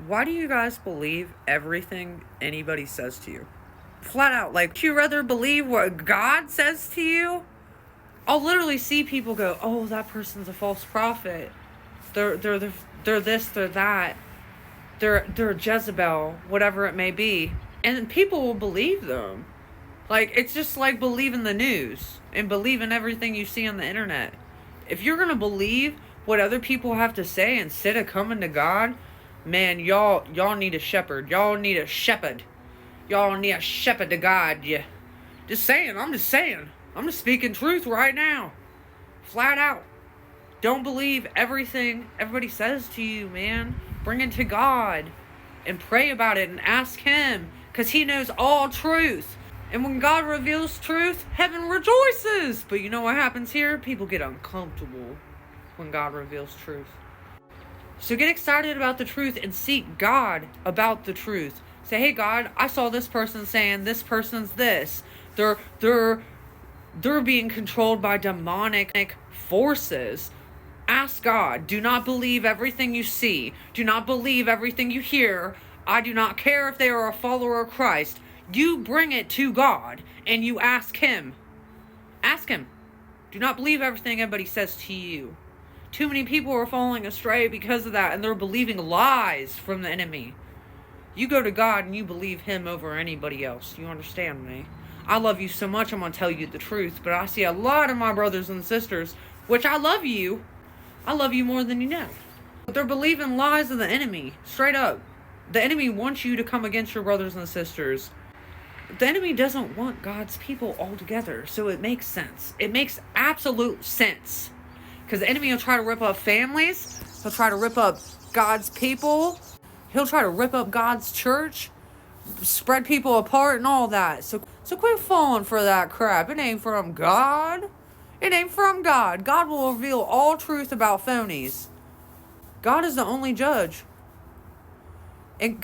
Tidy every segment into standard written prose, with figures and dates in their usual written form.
Why do you guys believe everything anybody says to you? Flat out, like, would you rather believe what God says to you? I'll literally see people go, "Oh, that person's a false prophet. They're this, they're that. They're Jezebel, whatever it may be," and people will believe them. Like, it's just like believing the news and believing everything you see on the internet. If you're gonna believe what other people have to say instead of coming to God, man, y'all need a shepherd. Y'all need a shepherd. Y'all need a shepherd to guide you. Just saying. I'm just saying. I'm just speaking truth right now. Flat out. Don't believe everything everybody says to you, man. Bring it to God and pray about it and ask Him, because He knows all truth. And when God reveals truth, heaven rejoices. But you know what happens here? People get uncomfortable when God reveals truth. So get excited about the truth and seek God about the truth. Say, "Hey God, I saw this person saying this person's this. They're being controlled by demonic forces." Ask God. Do not believe everything you see. Do not believe everything you hear. I do not care if they are a follower of Christ. You bring it to God and you ask Him. Ask Him. Do not believe everything everybody says to you. Too many people are falling astray because of that, and they're believing lies from the enemy. You go to God and you believe Him over anybody else. You understand me? I love you so much, I'm going to tell you the truth. But I see a lot of my brothers and sisters, which I love you more than you know. But they're believing lies of the enemy. Straight up. The enemy wants you to come against your brothers and sisters. The enemy doesn't want God's people all together. So it makes sense. It makes absolute sense. Because the enemy will try to rip up families. He'll try to rip up God's people. He'll try to rip up God's church. Spread people apart and all that. So quit falling for that crap. It ain't from God. It ain't from God. God will reveal all truth about phonies. God is the only judge. And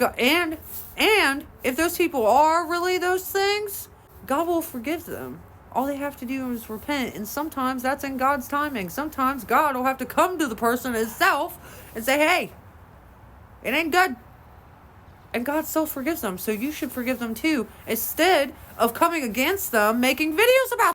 if those people are really those things, God will forgive them. All they have to do is repent. And sometimes that's in God's timing. Sometimes God will have to come to the person itself and say, "Hey, it ain't good." And God still forgives them. So you should forgive them too. Instead of coming against them, making videos about